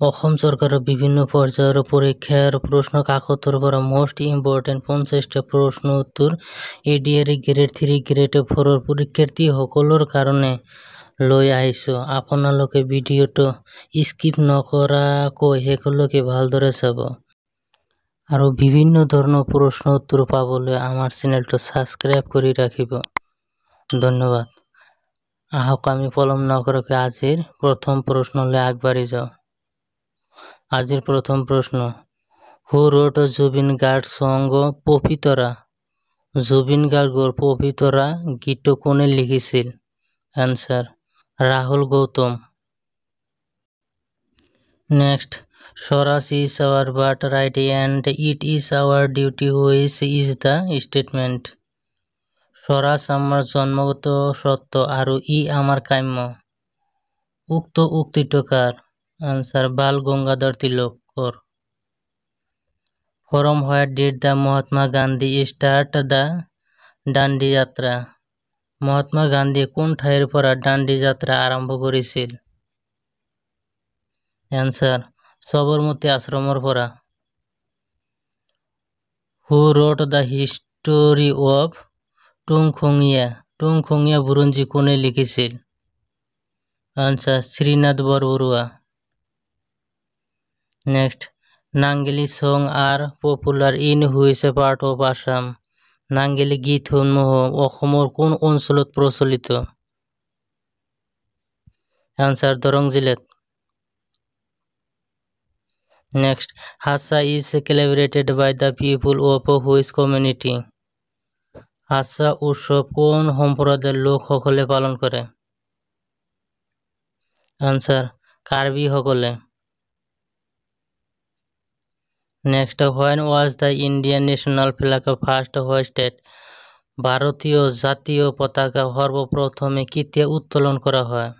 অসম চৰকাৰৰ বিভিন্ন পৰ্যায়ৰ পৰীক্ষাৰ প্ৰশ্ন কাকতৰ পৰা মোষ্ট ইম্পৰ্টেণ্ট 50টা প্ৰশ্ন উত্তৰ এডিআৰই গ্ৰেড 3 গ্ৰেড 4 পৰীক্ষাৰ্থীসকলৰ কাৰণে লৈ আহিছোঁ। আপোনালোকে ভিডিঅ'টো স্কিপ নকৰাকৈ শেষলৈকে ভালদৰে চাব আৰু বিভিন্ন ধৰণৰ প্ৰশ্ন উত্তৰ পাবলৈ আমাৰ চেনেলটো ছাবস্ক্ৰাইব কৰি ৰাখিব। ধন্যবাদ। আহক আমি পলম নকৰাকৈ আজিৰ প্ৰথম প্ৰশ্নলৈ আগবাঢ়ি যাওঁ। আজিৰ প্ৰথম প্ৰশ্ন, who wrote Zubeen Garg song Pabitra? জুবিন গাৰ্গৰ পবিতৰা গীতটো কোনে লিখিছিল? Answer, Rahul Gautam. Next, swaraj is our birthright and it is our duty, which is the statement? স্বৰাজ আমাৰ জন্মগত সত্য আৰু ই আমাৰ কাম্য। উক্ত উক্তিটো কাৰ? আনসার, বাল গঙ্গাধর তিলকর। From where did the Mahatma Gandhi start the Dandi যাত্ৰা? মহাত্মা গান্ধীয়ে কোন ঠাইৰ পৰা দাণ্ডি যাত্ৰা আৰম্ভ কৰিছিল? এনসার, সবৰমতী আশ্ৰমৰ পৰা। Who wrote the history of টুংখঙীয়া? টুংখঙীয়া Buranji কোনে লিখিছিল? Answer, Srinath Borbarua. Next, Nangeli song are popular in which part of Assam? Nangeli গীতসমূহ অসমৰ কোন অঞ্চলত প্ৰচলিত? Answer, দৰং জিলাত। Next, Hassa is celebrated by the people of which community? হাসা উৎসৱ কোন সম্প্ৰদায়ৰ লোকসকলে পালন কৰে? Answer, কাৰ্বি সকলে। Next, when was the Indian national flag first hoisted? ভারতীয় জাতীয় পতাকা সর্বপ্রথমে কেতিয়া উত্তোলন করা হয়?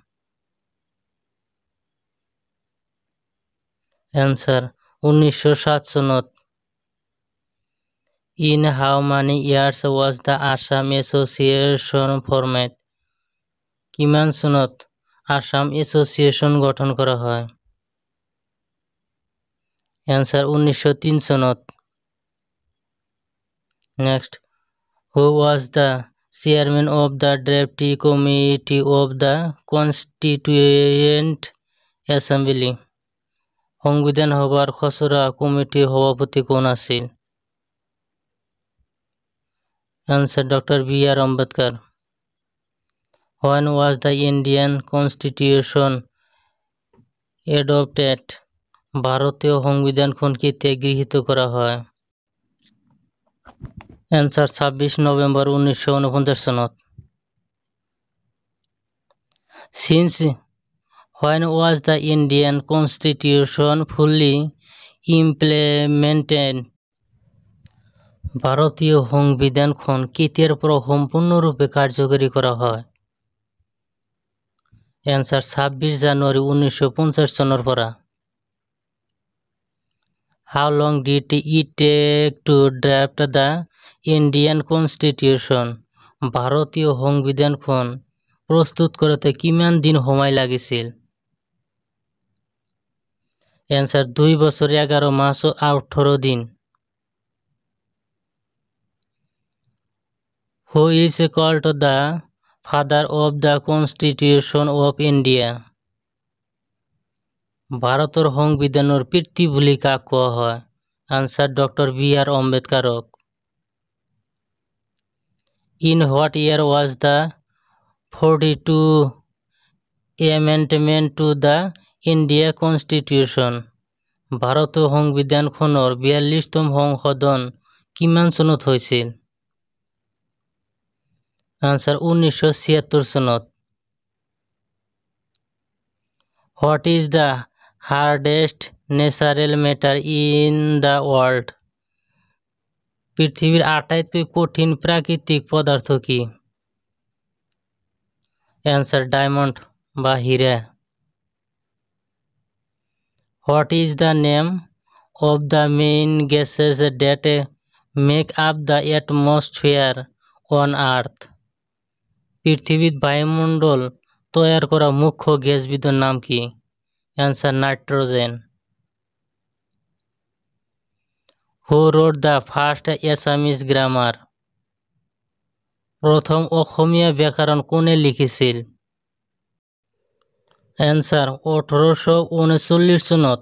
Answer, 1907 চনত। In how many years was the Assam Association formed? কিমান চনত আসাম এসোসিয়েশন গঠন করা হয়? Answer, 1903 চনত। Next, who was the chairman of the Deputy Committee of the Constituent Assembly? সংবিধান সভাৰ খচৰা কমিটিৰ সভাপতি কোন আছিল? Answer, Dr. B.R. Ambedkar. When was the Indian Constitution adopted? ভারতীয় সংবিধানখন কেতিয়া গৃহীত করা হয়? Answer, 26 নভেম্বর 1949 চনত। Since when was the Indian Constitution fully implemented? ভারতীয় সংবিধানখন কেতিয়াৰ পৰা সম্পূৰ্ণৰূপে কাৰ্যকৰী কৰা হয়? Answer, 26 জানুৱাৰী 1950 চনৰ পৰা। How long did it take to draft the Indian Constitution? ভারতীয় সংবিধানখন প্ৰস্তুত কৰোঁতে কিমান দিন সময় লাগিছিল? Answer, 2 বছৰ 11 মাস 18 দিন। Who is called the father of the Constitution of India? ভাৰতৰ সংবিধানৰ পিতৃ বুলি কাক কোৱা হয়? Answer, Dr. B.R. Ambedkarক। In what year was the 42 amendment to the India Constitution? ভাৰতীয় সংবিধানখনৰ 42তম সংশোধন কিমান চনত হৈছিল? Answer, 1976 চনত। What is the hardest natural matter in the world? পৃথিৱীৰ আটাইতকৈ কঠিন প্ৰাকৃতিক পদাৰ্থ কি? Answer, ডায়মণ্ড বা হীৰা। What is the name of the main gases that make up the atmosphere on Earth? পৃথিৱীত বায়ুমণ্ডল তৈয়াৰ কৰা মুখ্য গেছবিধৰ নাম কি? Answer nitrogen. Who wrote the first Assamese grammar? প্রথম অসমীয়া ব্যাকরণ কোনে লিখিছিল? অ্যান্সার 1839 চনত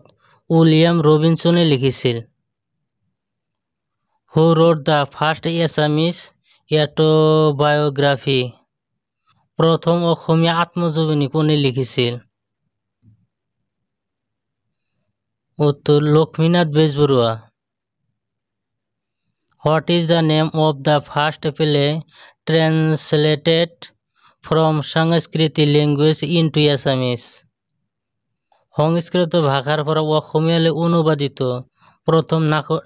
উইলিয়াম রবিনসনে লিখিছিল। Who wrote the first Assamese autobiography? প্রথম অসমীয়া আত্মজীবনী কোনে লিখিছিল? উত্তর Lakshminath Bezbaroa. What is the name of the first play translated from Sanskrit language into Assamese? Sanskrit ভাষার পৰা অসমীয়ালৈ অনুবাদিত প্রথম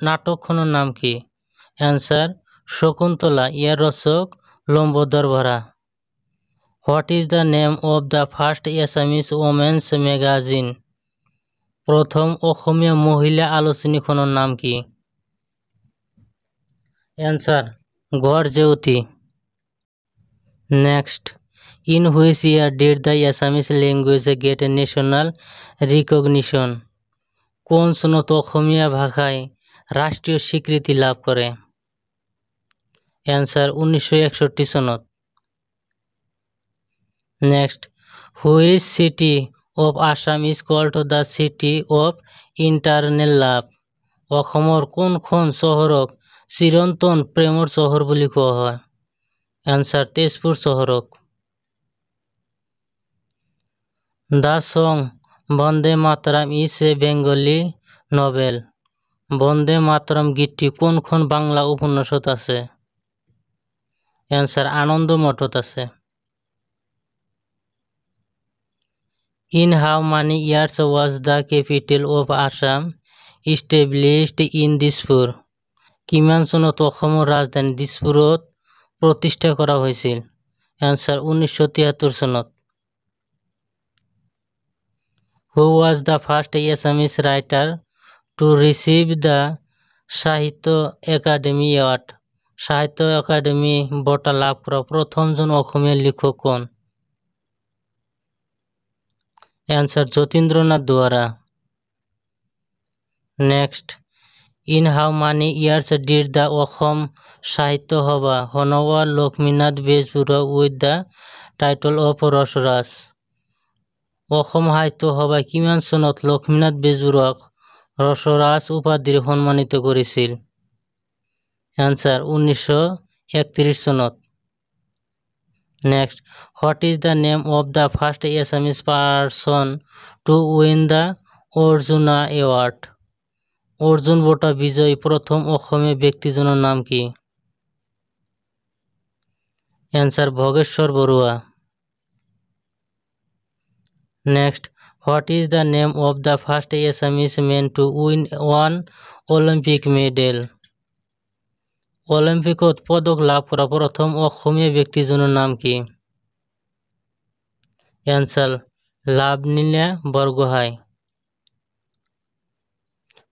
নাটকখনৰ নাম কি? অ্যান্সার শকুন্তলা। ইয়াৰ রচক Lambodar Bora. What is the name of the first Assamese women's magazine? প্রথম অসমীয়া মহিলা আলোচনীখনৰ নাম কি? অ্যান্সার গড় Jeuti. Next, in which year did the Assamese language get national recognition? কোন চনত অসমীয়া ভাষায় রাষ্ট্রীয় স্বীকৃতি লাভ করে? অ্যান্সার 1961 চনত। Next, which city of Assam is called the city of eternal love? অসমৰ কোনখন চহৰক চিৰন্তন প্ৰেমৰ চহৰ বুলি কোৱা হয়? অ্যান্সার তেজপুৰ চহৰক। The song Bande Mataram is a Bengali novel? Bande Mataram গীতটি কোনখন বাংলা উপন্যাসত আছে? অ্যান্সার আনন্দ মঠত আছে। In how many years was the capital of Assam established in Dispur? কিমান চনত অসমৰ ৰাজধানী দিছপুৰত প্ৰতিষ্ঠা কৰা হৈছিল? অ্যান্সার 1973 চনত। Who was the first Assamese writer to receive the Sahitya Akademi award? Sahitya Akademi বঁটা লাভ করা প্রথমজন অসমীয়া লেখক কোন? Answer Jatindranath Duwara. Next, in how many years did the Asom Sahitya Sabha honour Lakshminath Bezbaroa with the title of Rasaraj? Asom Sahitya সভায় কিমান চনত লক্ষ্মীনাথ বেজবৰুৱাক ৰসৰাজ উপাধিৰে সন্মানিত কৰিছিল? অ্যান্সার 1931 চনত। Next, what is the name of the first Assamese person to win the Arjuna award? Arjun বঁটা বিজয়ী প্রথম অসমীয়া ব্যক্তিজনৰ নাম কি? Answer Bhogeswar Barua. Next, what is the name of the first Assamese man to win one Olympic medal? অলিম্পিকত পদক লাভ কৰা প্ৰথম অসমীয়া ব্যক্তিজনৰ নাম কি? Answer Lovlina Borgohain.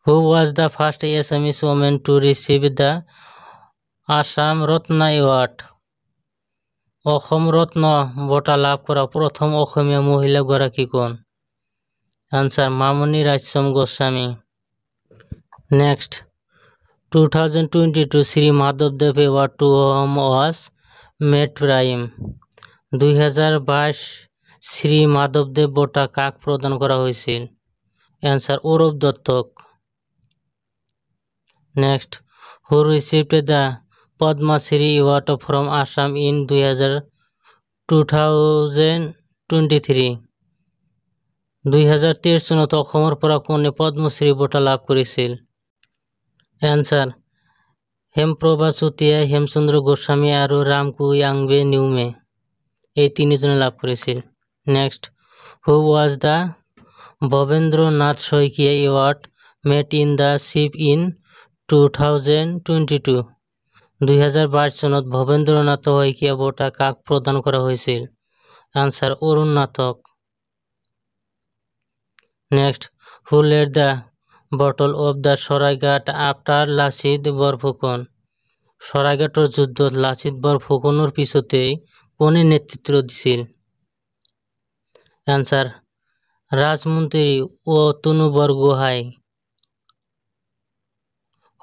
Who was the first Assamese women to receive the Assam Ratna award? অসম রত্ন বঁটা লাভ কৰা প্ৰথম অসমীয়া মহিলা গৰাকী কোন? অ্যান্সার মামনি রাজসম গোস্বামী। নেক্সট, 2022 শ্রী মাধবদেব award to whom was made prime? 2022 Shri মাধবদেব বঁটা কাক প্রদান করা হয়েছিল? অ্যান্সার অরূপ দত্তক। Next, who received the Padmashri award from Assam in 2023? 2023 চনত অসমৰ পৰা কোনে পদ্মশ্রী বঁটা লাভ কৰিছিল? অ্যান্সার হেমপ্ৰভা চুতীয়া, হেমচন্দ্ৰ গোস্বামী আৰু ৰামকুয়াংবে নিউমে। এই তিনিজনে লাভ কৰিছিল। Next, who was the Bhabendra Nath Saikia award made in the ship in 2022? 2022 চনত ভবেন্দ্ৰনাথ শইকীয়া বঁটা কাক প্ৰদান কৰা হৈছিল? আনসার অরুণ নাথক। Next, who led the battle of the Saraighat after Lachit Borphukan? সরাইঘাটৰ যুদ্ধত লাচিত বৰফুকনৰ পিছতেই কোনে নেতৃত্ব দিছিল? আনসার রাজমন্ত্রী ও তনুবর গুহায়।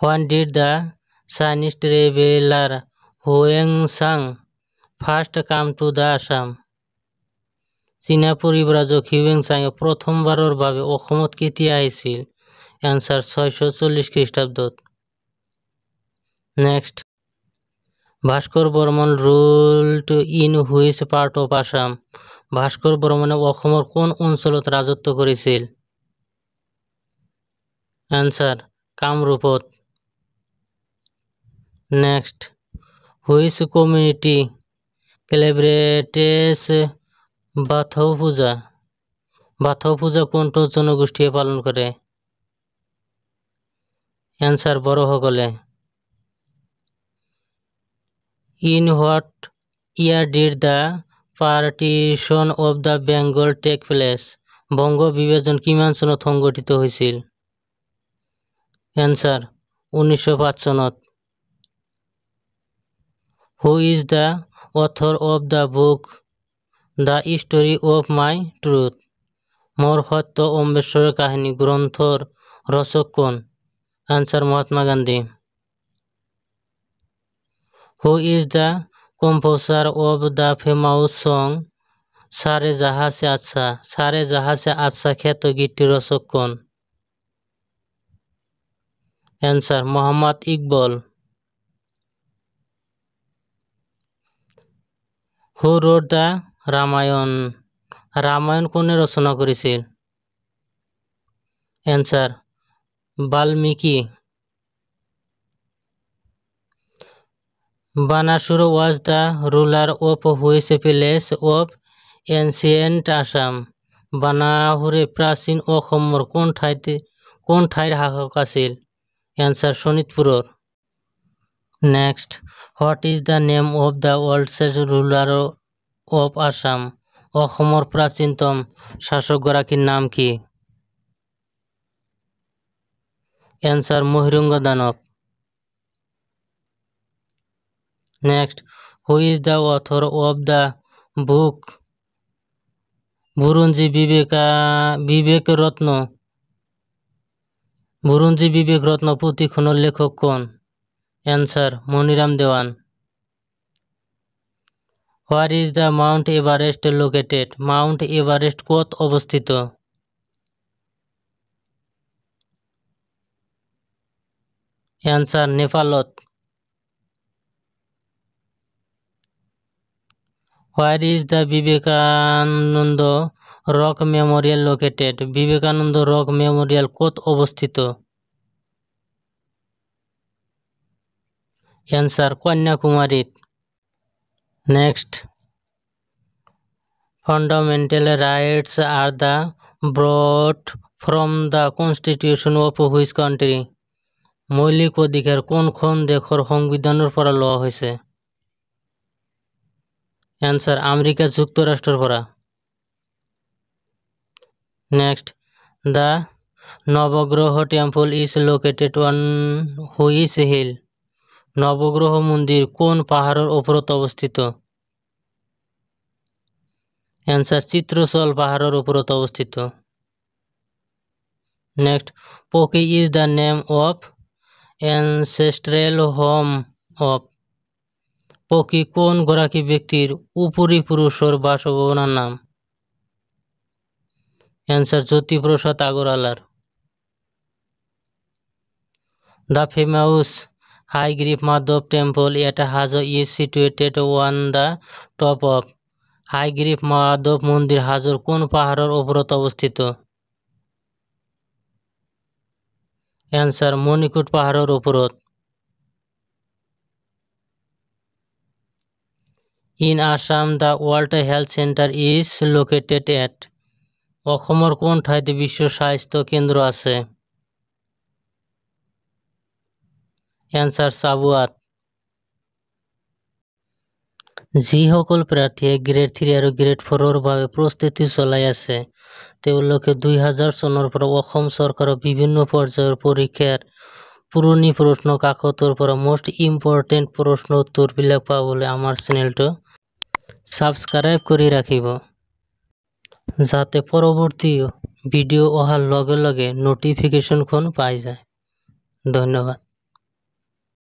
When did the Chinese traveler Huangsang first come to the Assam? চীনা পরিব্রাজক হিউয়েনসাং প্রথমবারের ভাবে অসমত কেতিয়া আহিছিল? অ্যান্সার 640 খ্রিস্টাব্দত। Next, Bhaskar Barman ruled in which part of Assam? Bhaskar বর্মনে অসমৰ কোন অঞ্চলত ৰাজত্ব কৰিছিল? অ্যান্সার কামৰূপত। Next, which community celebrates Bathou Puja? Bathou Puja কোনটো জনগোষ্ঠীয়ে পালন কৰে? অ্যান্সার বড়োসকলে। In what year did the partition of the Bengal take place? Banga বিভাজন কিমান চনত সংঘটিত হৈছিল? অ্যান্সার 1905 চনত। Who is the author of the book the story of my truth? মোর সত্য অম্বেশ্বরের কাহিনী গ্রন্থর রচক কোন? Answer Mahatma Gandhi. Who is the composer of the famous song সারে জাহা সে আচ্ছা? সারে জাহা সে আচ্ছা খ্যাত গীতটির রচক কোন? Answer Mohammad Iqbal. Who wrote the Ramayana? Ramayana কোনে রচনা করেছিল? Answer Valmiki. Banasur was the ruler of which place of ancient Assam? বানাহুরে প্রাচীন অসমৰ কোন ঠাইৰ শাসক আছিল? অ্যান্সার শোণিতপুৰৰ। Next, what is the name of the oldest ruler of Assam? অসমৰ প্ৰাচীনতম শাসকগৰাকীৰ নাম কি? Answer Mahiranga Danav. Next, who is the author of the book Buranji Bibek Ratna? Buranji Bibek Ratna পুথিখনৰ লেখক কোন? Answer Maniram Dewan. Where is the Mount Everest located? Mount Everest কত অবস্থিত? অ্যান্সার নেপালত। Where is the Vivekananda rock memorial located? Vivekananda rock memorial কত অবস্থিত? অ্যান্সার কন্যাকুমারীত। Next, fundamental rights are the brought from the constitution of which country? মৌলিক অধিকার কোনখন দেশৰ সংবিধানৰ পৰা লোৱা হৈছে? অ্যান্সার আমেরিকা যুক্তরাষ্ট্রের পৰা। Next, the Navagraha temple is located on which hill? Navagraha মন্দির কোন পাহাড়ের ওপরত অবস্থিত? অ্যান্সার চিত্রচল পাহাড়ের ওপরত অবস্থিত। Next, Poki is the name of ancestral home of? Poki কোন গৰাকী ব্যক্তির উপরি পুরুষের বাসভবনের নাম? অ্যান্সার জ্যোতিপ্রসাদ আগরওয়ালার। The famous Hayagriva Madhav temple at Hajo is situated on the top of? Hayagriva Madhav মন্দির হাজোর কোন পাহাড়ের ওপরত অবস্থিত? অ্যান্সার মণিকূট পাহাড়ের ওপরত। In Assam the world health centre is located at? অসমৰ কোন ঠাইতে বিশ্ব স্বাস্থ্য কেন্দ্র আছে? অ্যান্সার চাবুৱাত। যিসকল প্ৰাৰ্থীয়ে গ্ৰেড 3 আৰু গ্ৰেড 4 বাবে প্ৰস্তুতি চলাই আছে তেওঁলোকে 2000 চনৰ পৰা অসম চৰকাৰৰ বিভিন্ন পৰ্যায়ৰ পৰীক্ষাৰ পুৰণি প্ৰশ্ন কাকতৰ পৰা মোষ্ট ইম্পৰ্টেণ্ট প্ৰশ্ন উত্তৰবিলাক পাবলৈ আমাৰ চেনেলটো ছাবস্ক্ৰাইব কৰি ৰাখিব। যাতে পৰৱৰ্তী ভিডিঅ' অহাৰ লগে লগে নটিফিকেশ্যনখন পাই যায়। ধন্যবাদ।